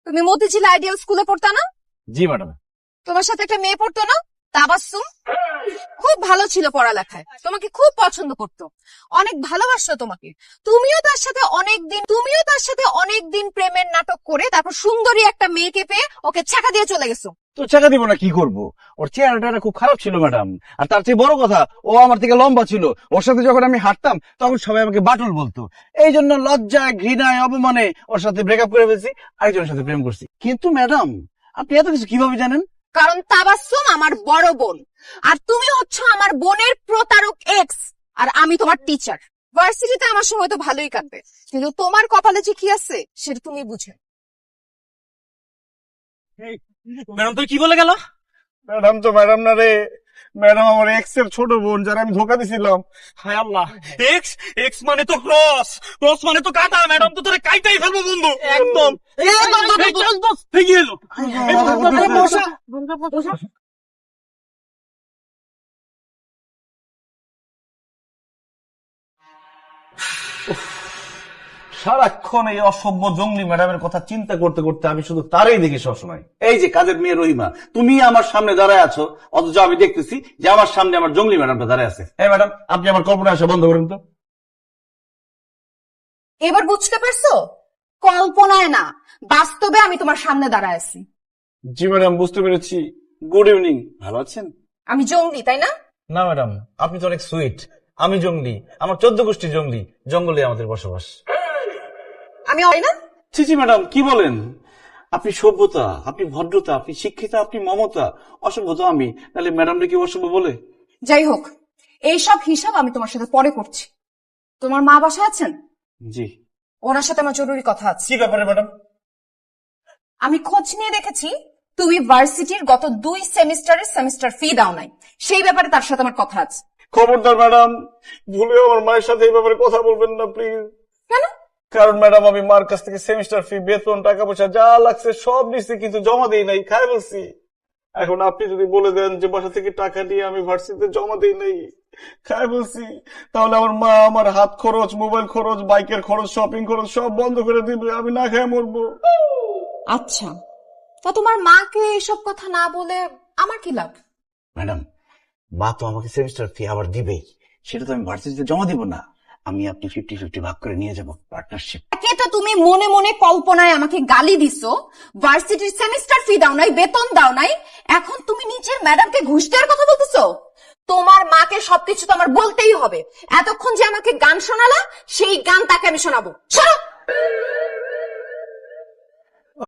তুমি মতিঝিল আইডিয়াল স্কুলে পড়তা না? জি ম্যাডাম। তোমার সাথে একটা মেয়ে পড়তো না, তাবাসসুম? খুব ভালো ছিল পড়ালেখায়, তোমাকে খুব পছন্দ করতো, অনেক ভালোবাসতো তোমাকে। তুমিও তার সাথে অনেকদিন প্রেমের নাটক করে তারপর সুন্দরী একটা মেয়েকে পেয়ে ওকে ছাকা দিয়ে চলে গেছো। তো টাকা দিব না, কি করব? ওর চেহারাটা খুব খারাপ ছিল ম্যাডাম। আর তার চেয়ে বড় কথা, ও আমার থেকে লম্বা ছিল। ওর সাথে যখন আমি হাঁটতাম তখন সবাই আমাকে বাটুল বলতো। এই জন্য লজ্জায়, ঘৃণায়, অপমানে ওর সাথে ব্রেকআপ করে ফেলছি, আরেকজনের সাথে প্রেম করছি। কিন্তু ম্যাডাম, আপনি এত কিছু কিভাবে জানেন? কারণ তাবাসসুম আমার বড় বোন, আর তুমি হচ্ছে আমার বোনের প্রতারক এক্স, আর আমি তোমার টিচার। ভার্সিটিতে আমার সময় তো ভালোই কাটবে, কিন্তু তোমার কপালে যে কি আছে সেটা তুমি বুঝে। ম্যাডাম তুই কি বলে গেল? ম্যাডাম তো ম্যাডাম না রে, ম্যাডাম আমার এক্স এর ছোট বোন, যারা আমি ধোকা দিছিলাম। হায় আল্লাহ, এক্স এক্স মানে তো ক্রস, ক্রস মানে তো কাটা। ম্যাডাম তো তোরে কাইটাই ফেলবো বন্ধু, একদম। কি হলো? সারাক্ষণ এই অসভ্য জঙ্গলি ম্যাডামের কথা চিন্তা করতে করতে আমি শুধু তারই দেখি সবসময়। এই যে কাজের মেয়ে রহিমা, তুমি আমার সামনে দাঁড়ায় আছো, অথচ আমি দেখতেছি যে আমার সামনে আমার জঙ্গলি ম্যাডামটা দাঁড়ায় আছে। এই ম্যাডাম, আপনি আমার কল্পনা আসা বন্ধ করেন তো। এবার বুঝতে পারছো? কল্পনায় না, বাস্তবে আমি তোমার সামনে দাঁড়ায় আছি। জি ম্যাডাম, বুঝতে পেরেছি। গুড ইভিনিং, ভালো আছেন? আমি জঙ্গলি, তাই না? না ম্যাডাম, আপনি তো অনেক সুইট। আমি জঙ্গলি, আমার 14 গোষ্ঠী জঙ্গলি, জঙ্গলে আমাদের বসবাস। আমি তাই না? জি জি ম্যাডাম, কি বলেন? আপনি সভ্যতা, আপনি ভদ্রতা, আপনি শিক্ষিতা, আপনি মমতা। অসভ্যতা আমি, তাহলে ম্যাডামটা কি অসভ্য বলে? যাই হোক, এইসব হিসাব আমি তোমার সাথে পরে করছি। তোমার মা বাসায় আছেন? জি। ওনার সাথে আমার জরুরি কথা আছে। কি ব্যাপারে ম্যাডাম? আমি খোঁজ নিয়ে দেখেছি তুমি ভার্সিটির গত 2 সেমিস্টারের সেমিস্টার ফি দাও নাই, সেই ব্যাপারে তার সাথে আমার কথা আছে। খবরদার ম্যাডাম, ভুলেও আমার মায়ের সাথে এই ব্যাপারে কথা বলবেন না প্লিজ। কেন? কারণ ম্যাডাম, আমি মার কাছ থেকে সেমিস্টার ফি, বেতন, টাকা পয়সা যা লাগছে সব নিচ্ছি, কিন্তু জমা দেই নাই, খাই বলছি। এখন আপনি যদি বলে দেন যে বাসা থেকে টাকা নিয়ে আমি ভার্সিটিতে জমা দেই নাই, খাই বলছি, তাহলে আমার মা আমার হাত খরচ, মোবাইল খরচ, বাইকের খরচ, শপিং খরচ সব বন্ধ করে দিবে, আমি না খেয়ে মরবো। আচ্ছা, তা তোমার মাকে এসব কথা না বলে আমার কি লাভ? ম্যাডাম, মা তো আমাকে সেমিস্টার ফি আবার দিবেই, সেটা তো আমি ভার্সিটিতে জমা দিব না। আমি আপনি 50-50 ভাগ করে নিয়ে যাব, পার্টনারশিপ। একে তো তুমি মনে মনে কল্পনায় আমাকে গালি দিছো, ভার্সিটির সেমিস্টার ফি দাও নাই, বেতন দাও নাই, এখন তুমি নিজের ম্যাডামকে ঘুষ দেওয়ার কথা বলতেছো। তোমার মাকে সবকিছু তো আমার বলতেই হবে। এতক্ষণ যে আমাকে গান শোনালা, সেই গান তাকে আমি শোনাবো। শোনো।